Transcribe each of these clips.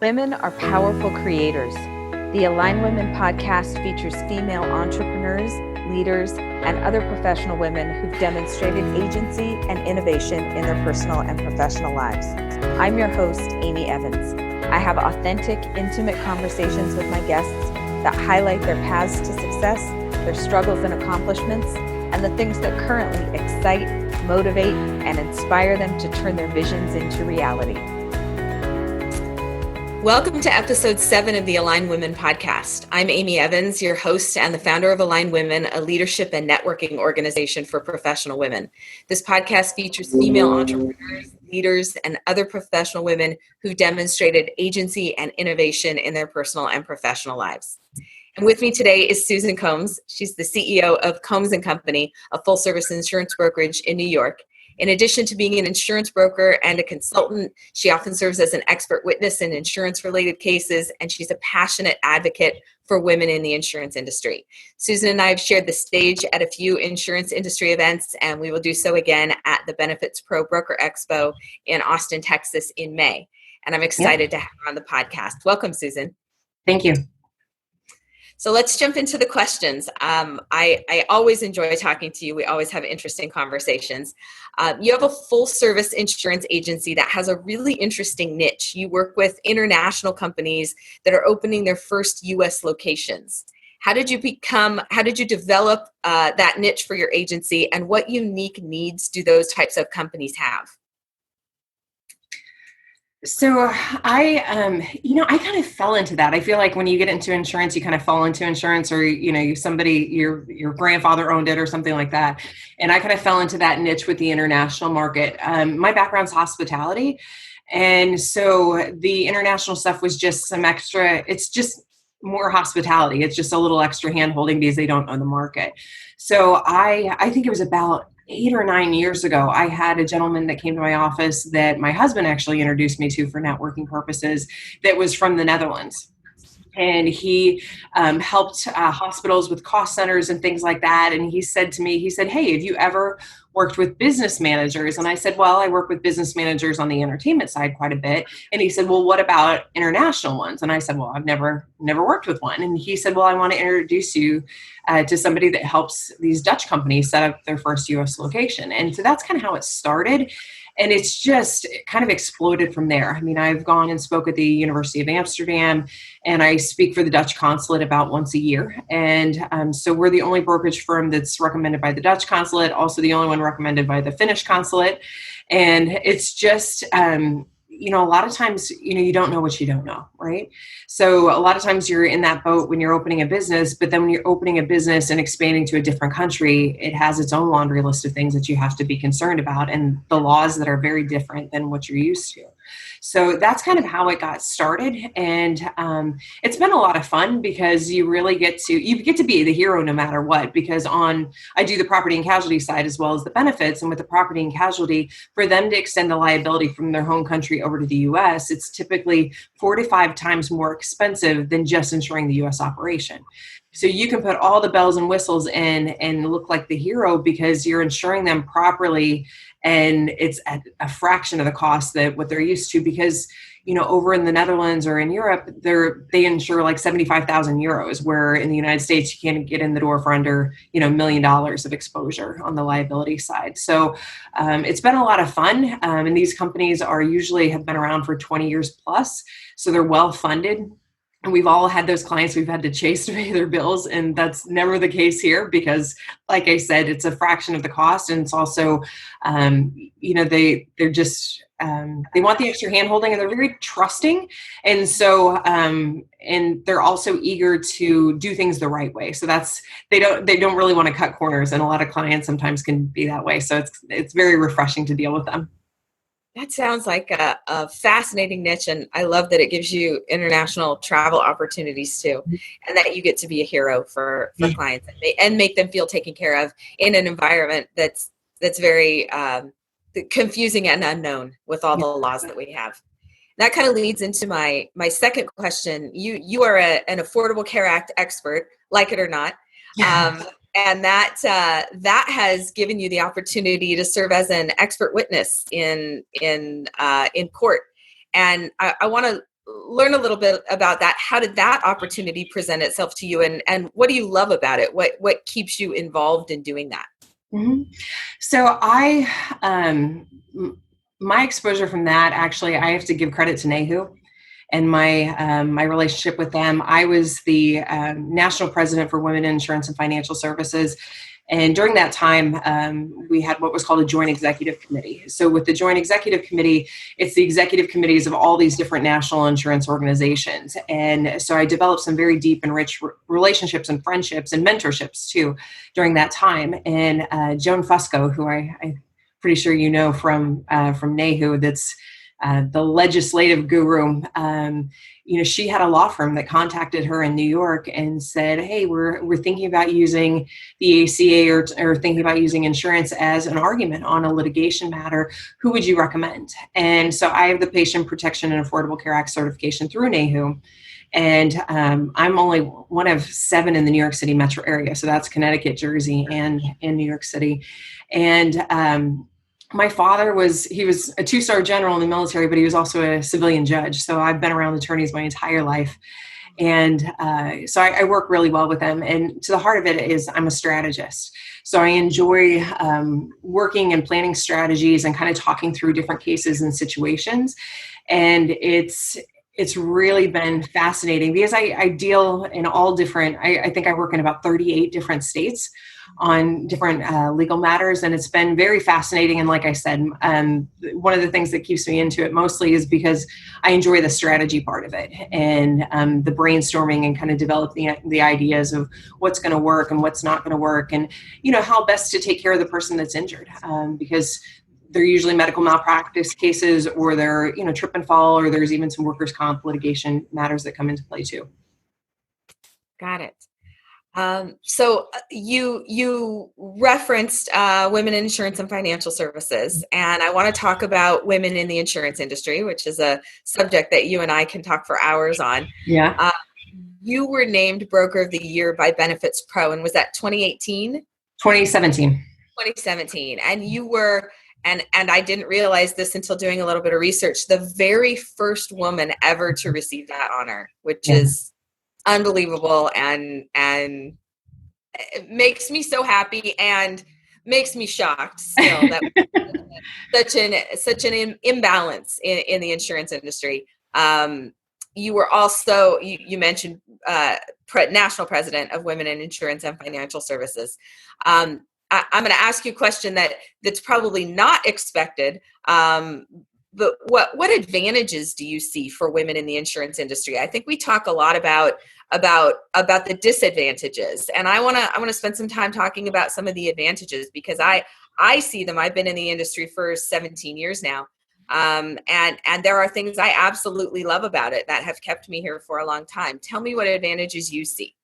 Women are powerful creators. The Align Women podcast features female entrepreneurs, leaders, and other professional women who've demonstrated agency and innovation in their personal and professional lives. I'm your host, Amy Evans. I have authentic, intimate conversations with my guests that highlight their paths to success, their struggles and accomplishments, and the things that currently excite, motivate, and inspire them to turn their visions into reality. Welcome to episode 7 of the Align Women podcast. I'm Amy Evans, your host and the founder of Align Women, a leadership and networking organization for professional women. This podcast features female entrepreneurs, leaders, and other professional women who've demonstrated agency and innovation in their personal and professional lives. And with me today is Susan Combs. She's the CEO of Combs & Company, a full-service insurance brokerage in New York. In addition to being an insurance broker and a consultant, she often serves as an expert witness in insurance-related cases, and she's a passionate advocate for women in the insurance industry. Susan and I have shared the stage at a few insurance industry events, and we will do so again at the Benefits Pro Broker Expo in Austin, Texas in May. And I'm excited to have her on the podcast. Welcome, Susan. Thank you. So let's jump into the questions. I always enjoy talking to you. We always have interesting conversations. You have a full service insurance agency that has a really interesting niche. You work with international companies that are opening their first U.S. locations. How did you develop that niche for your agency, and what unique needs do those types of companies have? So I kind of fell into that. I feel like when you get into insurance, you kind of fall into insurance, or, your grandfather owned it or something like that. And I kind of fell into that niche with the international market. My background's hospitality. And so the international stuff was just some extra, it's just more hospitality. It's just a little extra hand holding because they don't own the market. So I think it was about 8 or 9 years ago, I had a gentleman that came to my office that my husband actually introduced me to for networking purposes, that was from the Netherlands. And he helped hospitals with cost centers and things like that. And he said to me, hey, have you ever worked with business managers? And I said, well, I work with business managers on the entertainment side quite a bit. And he said, well, what about international ones? And I said, well, I've never worked with one. And he said, well, I want to introduce you to somebody that helps these Dutch companies set up their first U.S. location. And so that's kind of how it started. And it's just kind of exploded from there. I mean, I've gone and spoke at the University of Amsterdam, and I speak for the Dutch consulate about once a year. And so we're the only brokerage firm that's recommended by the Dutch consulate, also the only one recommended by the Finnish consulate. And it's just, a lot of times, you don't know what you don't know, right? So a lot of times you're in that boat when you're opening a business, but then when you're opening a business and expanding to a different country, it has its own laundry list of things that you have to be concerned about, and the laws that are very different than what you're used to. So that's kind of how it got started. And it's been a lot of fun because you really get to be the hero no matter what, because I do the property and casualty side as well as the benefits. And with the property and casualty, for them to extend the liability from their home country over to the U.S., it's typically 4 to 5 times more expensive than just insuring the U.S. operation. So you can put all the bells and whistles in and look like the hero because you're insuring them properly, and it's at a fraction of the cost that what they're used to, because over in the Netherlands or in Europe, they insure like 75,000 euros, where in the United States you can't get in the door for under $1 million of exposure on the liability side. So it's been a lot of fun, and these companies usually have been around for 20 years plus, so they're well funded. And we've all had those clients we've had to chase to pay their bills. And that's never the case here because, like I said, it's a fraction of the cost. And it's also, they're just, they want the extra hand holding, and they're very trusting. And so, and they're also eager to do things the right way. So they don't really want to cut corners. And a lot of clients sometimes can be that way. So it's very refreshing to deal with them. That sounds like a fascinating niche, and I love that it gives you international travel opportunities too, and that you get to be a hero for clients and make them feel taken care of in an environment that's very confusing and unknown with all the laws that we have. That kind of leads into my second question. You are an Affordable Care Act expert, like it or not. And that has given you the opportunity to serve as an expert witness in court. And I want to learn a little bit about that. How did that opportunity present itself to you, and what do you love about it? What keeps you involved in doing that? Mm-hmm. So my exposure from that, actually, I have to give credit to NAHU and my relationship with them. I was the national president for Women in Insurance and Financial Services. And during that time, we had what was called a joint executive committee. So with the joint executive committee, it's the executive committees of all these different national insurance organizations. And so I developed some very deep and rich relationships and friendships and mentorships too during that time. And Joan Fusco, who I'm pretty sure you know from NAHU, that's the legislative guru. She had a law firm that contacted her in New York and said, "Hey, we're thinking about using the ACA or thinking about using insurance as an argument on a litigation matter. Who would you recommend?" And so I have the Patient Protection and Affordable Care Act certification through NAHU. And I'm only one of 7 in the New York City metro area. So that's Connecticut, Jersey, and in New York City. And my father was a 2-star general in the military, but he was also a civilian judge. So I've been around attorneys my entire life. And so I work really well with them. And to the heart of it is I'm a strategist. So I enjoy working and planning strategies and kind of talking through different cases and situations. And it's really been fascinating because I deal in all different, I think I work in about 38 different states on different legal matters. And it's been very fascinating. And like I said, one of the things that keeps me into it mostly is because I enjoy the strategy part of it and the brainstorming and kind of developing the ideas of what's going to work and what's not going to work and, how best to take care of the person that's injured because they're usually medical malpractice cases or they're, trip and fall, or there's even some workers' comp litigation matters that come into play too. Got it. So you referenced women in insurance and financial services, and I want to talk about women in the insurance industry, which is a subject that you and I can talk for hours on. Yeah. You were named Broker of the Year by Benefits Pro, and was that 2018? 2017. 2017. And you were, and I didn't realize this until doing a little bit of research, the very first woman ever to receive that honor, which is unbelievable and it makes me so happy and makes me shocked still that such an imbalance in the insurance industry. You were also, you mentioned national president of Women in Insurance and Financial Services. I'm going to ask you a question that's probably not expected, but what advantages do you see for women in the insurance industry? I think we talk a lot about the disadvantages, and I want to spend some time talking about some of the advantages because I see them. I've been in the industry for 17 years now, and there are things I absolutely love about it that have kept me here for a long time. Tell me what advantages you see.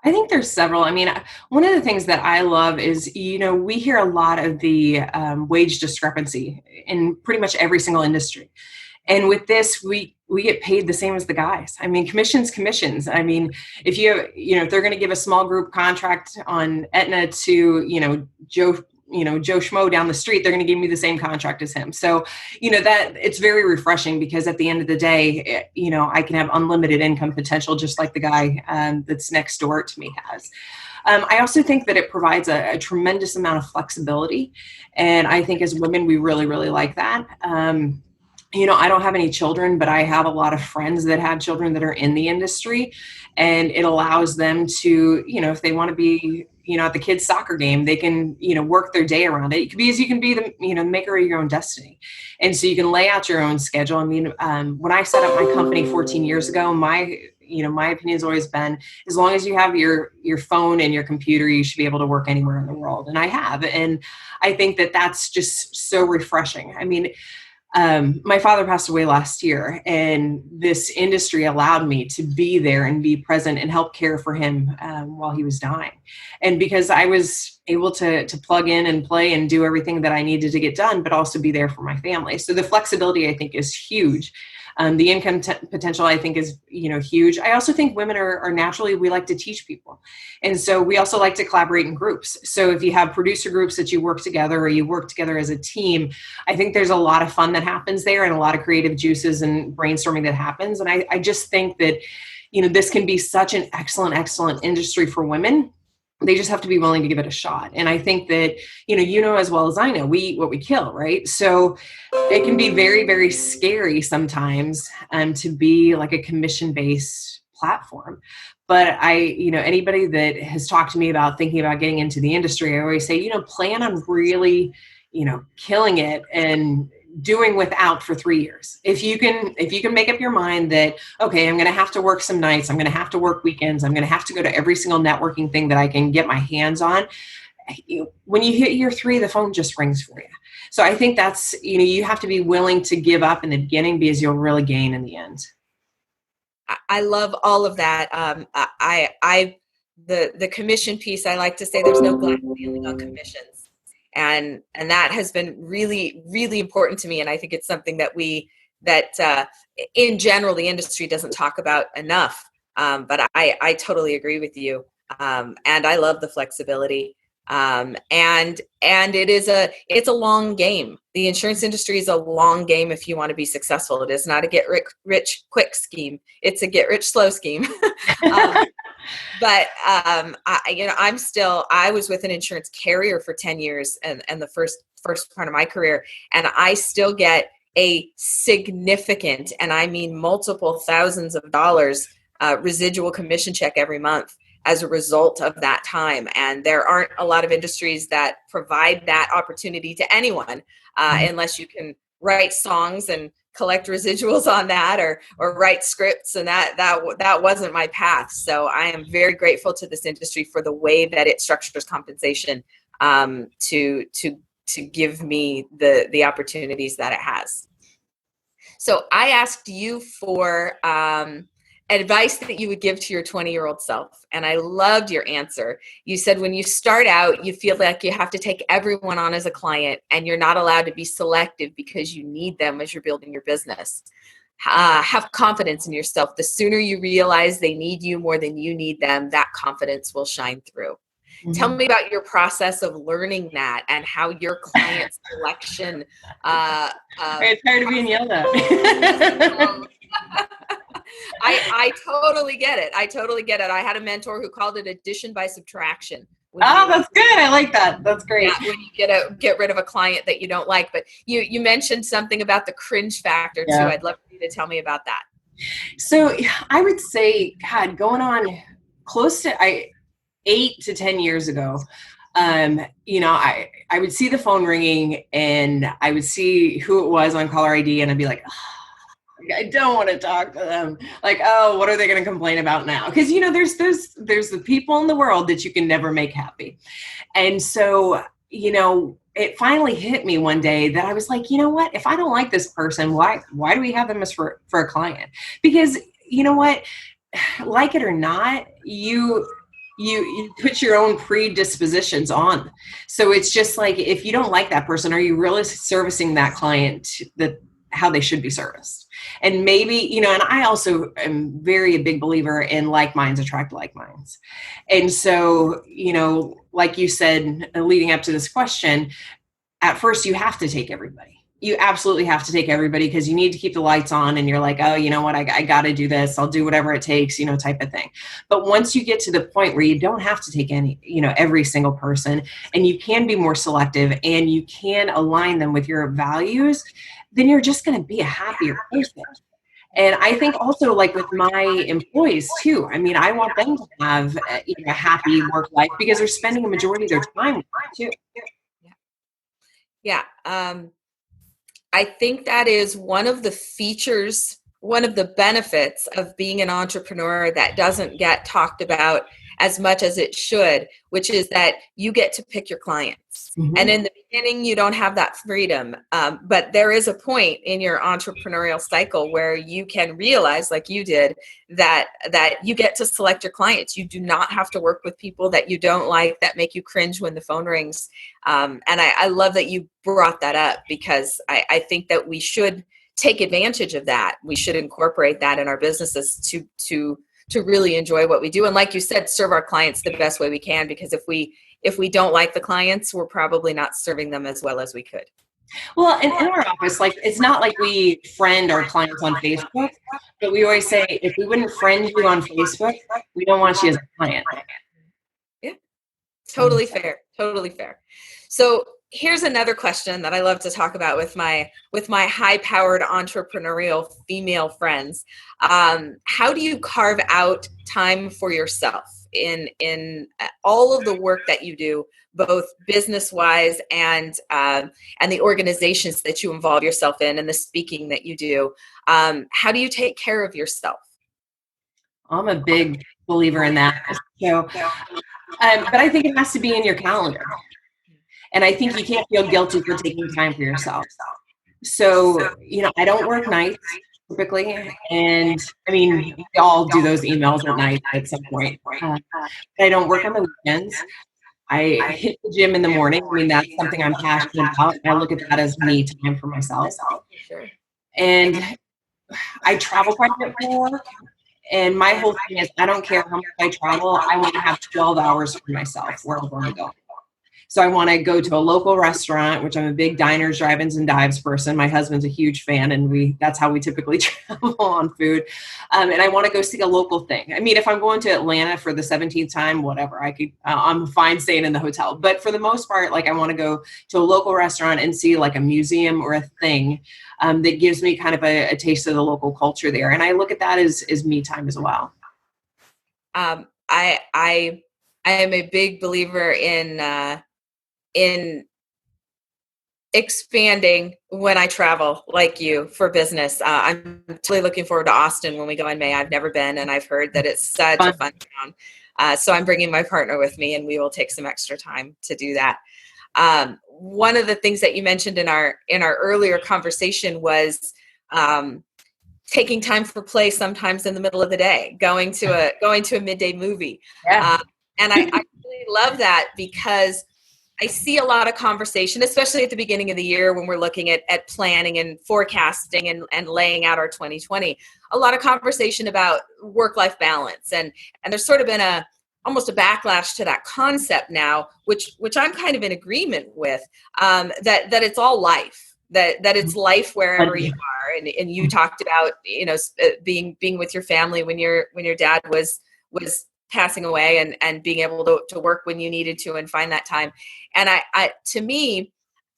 I think there's several. I mean, one of the things that I love is, we hear a lot of the wage discrepancy in pretty much every single industry. And with this, we get paid the same as the guys. I mean, commissions. I mean, if if they're going to give a small group contract on Aetna to, Joe Schmo down the street, they're going to give me the same contract as him. So, that it's very refreshing because at the end of the day, I can have unlimited income potential, just like the guy that's next door to me has. I also think that it provides a tremendous amount of flexibility. And I think as women, we really, really like that. I don't have any children, but I have a lot of friends that have children that are in the industry, and it allows them to, if they want to be, at the kids' soccer game, they can, work their day around it. Because you can be the, maker of your own destiny. And so you can lay out your own schedule. I mean, when I set up my company 14 years ago, my opinion has always been, as long as you have your phone and your computer, you should be able to work anywhere in the world. And I have. And I think that that's just so refreshing. I mean, my father passed away last year, and this industry allowed me to be there and be present and help care for him while he was dying. And because I was able to plug in and play and do everything that I needed to get done, but also be there for my family. So the flexibility, I think, is huge. The income potential, I think, is, huge. I also think women are naturally, we like to teach people. And so we also like to collaborate in groups. So if you have producer groups that you work together or you work together as a team, I think there's a lot of fun that happens there and a lot of creative juices and brainstorming that happens. And I just think that, this can be such an excellent industry for women. They just have to be willing to give it a shot. And I think that, as well as I know, we eat what we kill, right? So it can be very, very scary sometimes to be like a commission-based platform. But anybody that has talked to me about thinking about getting into the industry, I always say, plan on really, killing it and doing without for 3 years. If you can make up your mind that, okay, I'm going to have to work some nights, I'm going to have to work weekends, I'm going to have to go to every single networking thing that I can get my hands on. When you hit year 3, the phone just rings for you. So I think that's, you have to be willing to give up in the beginning because you'll really gain in the end. I love all of that. The commission piece, I like to say there's no glass ceiling on commissions. And that has been really, really important to me. And I think it's something that in general, the industry doesn't talk about enough. But I totally agree with you. And I love the flexibility. And it's a long game. The insurance industry is a long game. If you want to be successful, it is not a get rich quick scheme. It's a get rich slow scheme. But I was with an insurance carrier for 10 years and the first part of my career, and I still get a significant, and I mean multiple thousands of dollars residual commission check every month as a result of that time. And there aren't a lot of industries that provide that opportunity to anyone unless you can write songs and collect residuals on that or write scripts. And that wasn't my path. So I am very grateful to this industry for the way that it structures compensation to give me the opportunities that it has. So I asked you for advice that you would give to your 20-year-old self. And I loved your answer. You said when you start out, you feel like you have to take everyone on as a client and you're not allowed to be selective because you need them as you're building your business. Have confidence in yourself. The sooner you realize they need you more than you need them, that confidence will shine through. Mm-hmm. Tell me about your process of learning that and how your client selection. It's tired of being yelled at. I totally get it. I had a mentor who called it addition by subtraction. That's good. I like that. That's great. Yeah, when you get rid of a client that you don't like. But you mentioned something about the cringe factor too. I'd love for you to tell me about that. So I would say, God, going on close to 8 to 10 years ago, I would see the phone ringing and I would see who it was on caller ID and I'd be like, I don't want to talk to them. Like, oh, what are they going to complain about now? Because, there's the people in the world that you can never make happy. And so, it finally hit me one day that I was like, you know what? If I don't like this person, why do we have them as for a client? Because you know what? Like it or not, you put your own predispositions on. So it's just like, if you don't like that person, are you really servicing that client how they should be serviced? And maybe, and I also am a big believer in like minds attract like minds. And so, like you said, leading up to this question, at first you have to take everybody. You absolutely have to take everybody because you need to keep the lights on and you're like, oh, you know what, I got to do this. I'll do whatever it takes, type of thing. But once you get to the point where you don't have to take every single person and you can be more selective and you can align them with your values, then you're just going to be a happier person. And I think also like with my employees too, I want them to have a happy work life because they're spending a majority of their time with me too. Yeah. I think that is one of the features, one of the benefits of being an entrepreneur that doesn't get talked about as much as it should, which is that you get to pick your clients. Mm-hmm. And in the beginning, you don't have that freedom. But there is a point in your entrepreneurial cycle where you can realize, like you did, that you get to select your clients. You do not have to work with people that you don't like, that make you cringe when the phone rings. And I love that you brought that up because I think that we should take advantage of that. We should incorporate that in our businesses to really enjoy what we do. And like you said, serve our clients the best way we can, because if we don't like the clients, we're probably not serving them as well as we could. Well, in our office, like, it's not like we friend our clients on Facebook, but we always say, if we wouldn't friend you on Facebook, we don't want you as a client. Yeah, totally fair. Totally fair. So here's another question that I love to talk about with my high-powered entrepreneurial female friends. How do you carve out time for yourself in all of the work that you do, both business-wise and the organizations that you involve yourself in, and the speaking that you do? How do you take care of yourself? I'm a big believer in that. So, but I think it has to be in your calendar. And I think you can't feel guilty for taking time for yourself. So, I don't work nights typically. And I mean, we all do those emails at night at some point. I don't work on the weekends. I hit the gym in the morning. I mean, that's something I'm passionate about. I look at that as me time for myself. And I travel quite a bit for work. And my whole thing is, I don't care how much I travel. I want to have 12 hours for myself where I'm going to go. So I want to go to a local restaurant, which I'm a big diners, drive-ins, and dives person. My husband's a huge fan, and that's how we typically travel on food. And I want to go see a local thing. I mean, if I'm going to Atlanta for the 17th time, whatever, I'm fine staying in the hotel. But for the most part, like, I want to go to a local restaurant and see like a museum or a thing that gives me kind of a taste of the local culture there. And I look at that as me time as well. I am a big believer in expanding when I travel, like you, for business. I'm totally looking forward to Austin when we go in May. I've never been, and I've heard that it's such a fun town. So I'm bringing my partner with me, and we will take some extra time to do that. One of the things that you mentioned in our earlier conversation was taking time for play sometimes in the middle of the day, going to a midday movie. Yeah. And I really love that, because I see a lot of conversation, especially at the beginning of the year when we're looking at planning and forecasting and laying out our 2020, a lot of conversation about work-life balance. And there's sort of been almost a backlash to that concept now, which I'm kind of in agreement with, that it's all life, that it's life wherever you are. And you talked about, being with your family when your dad was passing away, and being able to work when you needed to and find that time. And to me,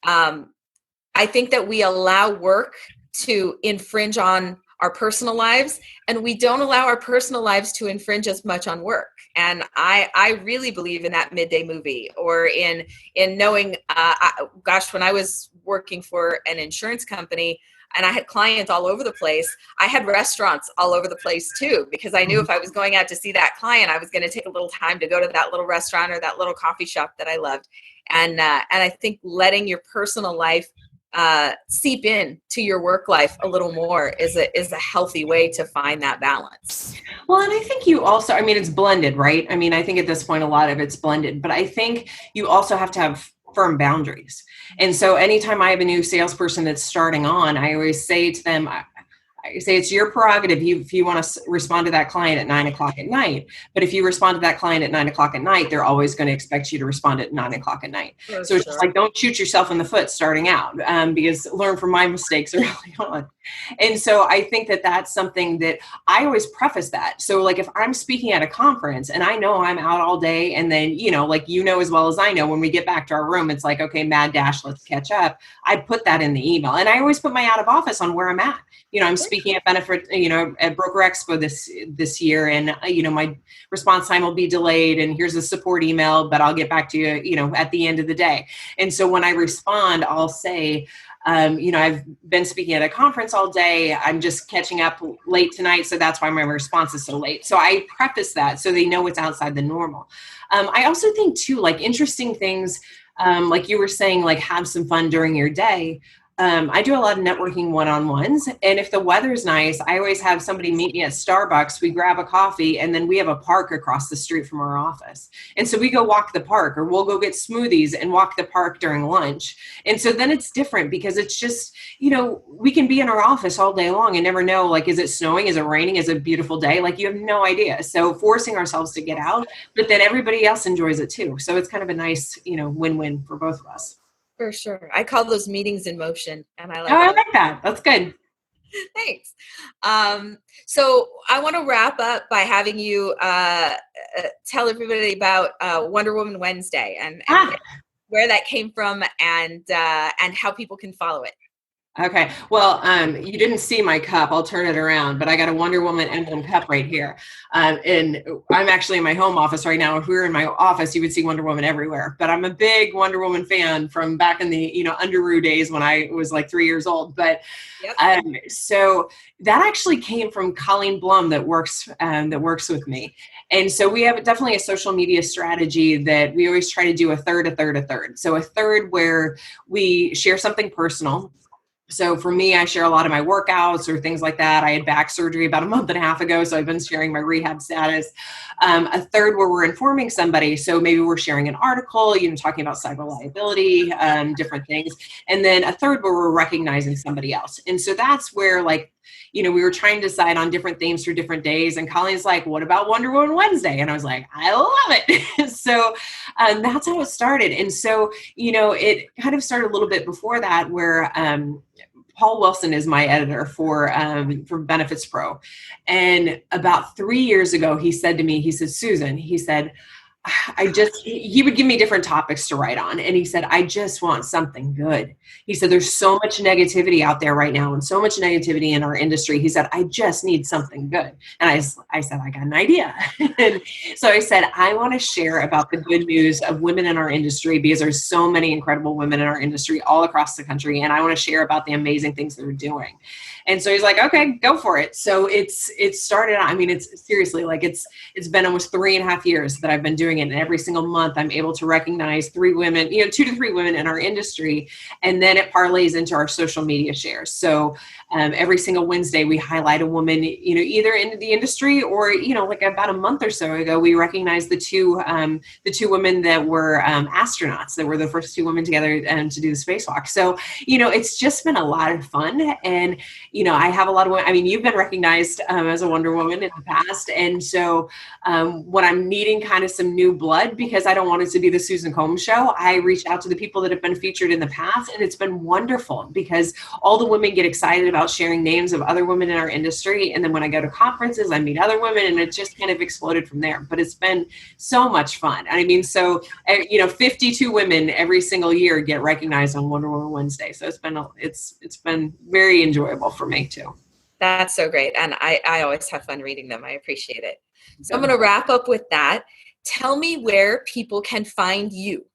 I think that we allow work to infringe on our personal lives, and we don't allow our personal lives to infringe as much on work. And I really believe in that midday movie, or in knowing, when I was working for an insurance company, and I had clients all over the place, I had restaurants all over the place too, because I knew if I was going out to see that client, I was going to take a little time to go to that little restaurant or that little coffee shop that I loved. And I think letting your personal life seep in to your work life a little more is a healthy way to find that balance. Well, and I think you also, I mean, it's blended, right? I mean, I think at this point, a lot of it's blended, but I think you also have to have firm boundaries. And so anytime I have a new salesperson that's starting on, I always say to them, I say it's your prerogative if you want to respond to that client at 9:00 at night. But if you respond to that client at 9:00 at night, they're always going to expect you to respond at 9:00 at night. So it's just like, don't shoot yourself in the foot starting out, because learn from my mistakes early on. And so I think that that's something that I always preface that. So like, if I'm speaking at a conference and I know I'm out all day, and then, as well as I know, when we get back to our room, it's like, okay, mad dash, let's catch up. I put that in the email, and I always put my out of office on where I'm at. I'm speaking at Benefit, at Broker Expo this year, and my response time will be delayed, and here's a support email, but I'll get back to you, at the end of the day. And so when I respond, I'll say, I've been speaking at a conference all day. I'm just catching up late tonight, so that's why my response is so late. So I preface that so they know it's outside the normal. I also think too, like, interesting things, like you were saying, like, have some fun during your day. I do a lot of networking one-on-ones. And if the weather's nice, I always have somebody meet me at Starbucks. We grab a coffee, and then we have a park across the street from our office. And so we go walk the park, or we'll go get smoothies and walk the park during lunch. And so then it's different because it's just, we can be in our office all day long and never know, like, is it snowing? Is it raining? Is it a beautiful day? Like, you have no idea. So forcing ourselves to get out, but then everybody else enjoys it too. So it's kind of a nice, win-win for both of us. For sure. I call those meetings in motion, and I like that. That's good. Thanks. So I want to wrap up by having you tell everybody about Wonder Woman Wednesday and where that came from and how people can follow it. Okay. Well, you didn't see my cup. I'll turn it around, but I got a Wonder Woman emblem cup right here. And I'm actually in my home office right now. If we were in my office, you would see Wonder Woman everywhere, but I'm a big Wonder Woman fan from back in the, Underoos days when I was like 3 years old. But so that actually came from Colleen Blum that works with me. And so we have definitely a social media strategy that we always try to do a third. So a third where we share something personal. So for me, I share a lot of my workouts or things like that. I had back surgery about a month and a half ago, so I've been sharing my rehab status. A third where we're informing somebody. So maybe we're sharing an article, talking about cyber liability, different things. And then a third where we're recognizing somebody else. And so that's where, we were trying to decide on different themes for different days. And Colleen's like, what about Wonder Woman Wednesday? And I was like, I love it. So that's how it started. And so, it kind of started a little bit before that where Paul Wilson is my editor for Benefits Pro. And about 3 years ago, he said to me, he said, Susan, he said, he would give me different topics to write on. And he said, I just want something good. He said, there's so much negativity out there right now and so much negativity in our industry. He said, I just need something good. And I said, I got an idea. And so I said, I want to share about the good news of women in our industry because there's so many incredible women in our industry all across the country. And I want to share about the amazing things they're doing. And so he's like, okay, go for it. So it started, it's seriously it's been almost 3.5 years that I've been doing it. And every single month I'm able to recognize 3 women, 2 to 3 women in our industry. And then it parlays into our social media shares. So every single Wednesday we highlight a woman, either in the industry or, like about a month or so ago, we recognized the two women that were astronauts that were the first 2 women together to do the spacewalk. So, it's just been a lot of fun. And, I have a lot of women. You've been recognized as a Wonder Woman in the past. And so when I'm needing kind of some new blood, because I don't want it to be the Susan Combs show, I reach out to the people that have been featured in the past. And it's been wonderful because all the women get excited about sharing names of other women in our industry. And then when I go to conferences, I meet other women and it just kind of exploded from there. But it's been so much fun. 52 women every single year get recognized on Wonder Woman Wednesday. So it's been very enjoyable for me too. That's so great. And I always have fun reading them. I appreciate it. So I'm going to wrap up with that. Tell me where people can find you.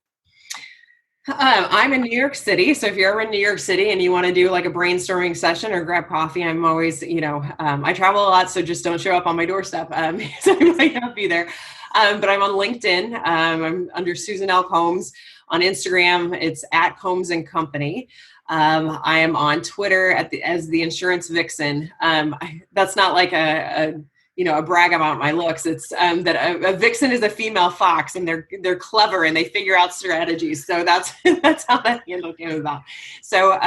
I'm in New York City. So if you're ever in New York City and you want to do like a brainstorming session or grab coffee, I'm always, I travel a lot, so just don't show up on my doorstep. So I might not be there. But I'm on LinkedIn. I'm under Susan L. Combs. On Instagram, it's at Combs and Company. I am on Twitter as the Insurance Vixen. That's not like a brag about my looks. It's that a vixen is a female fox, and they're clever and they figure out strategies. So that's how that handle came about. So,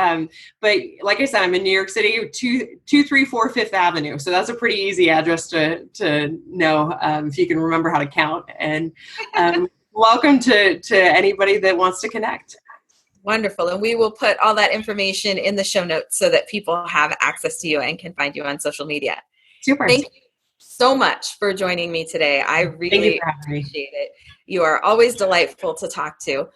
but like I said, I'm in New York City, 234 Fifth Avenue. So that's a pretty easy address to know if you can remember how to count. And welcome to anybody that wants to connect. Wonderful. And we will put all that information in the show notes so that people have access to you and can find you on social media. Super. Thank you so much for joining me today. I really appreciate it. You are always delightful to talk to.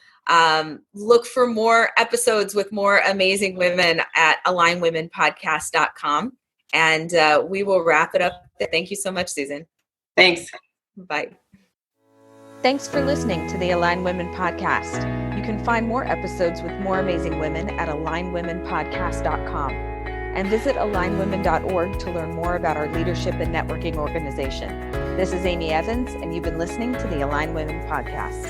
Look for more episodes with more amazing women at alignwomenpodcast.com. And we will wrap it up. Thank you so much, Susan. Thanks. Bye. Thanks for listening to the Align Women Podcast. You can find more episodes with more amazing women at alignwomenpodcast.com and visit alignwomen.org to learn more about our leadership and networking organization. This is Amy Evans, and you've been listening to the Align Women Podcast.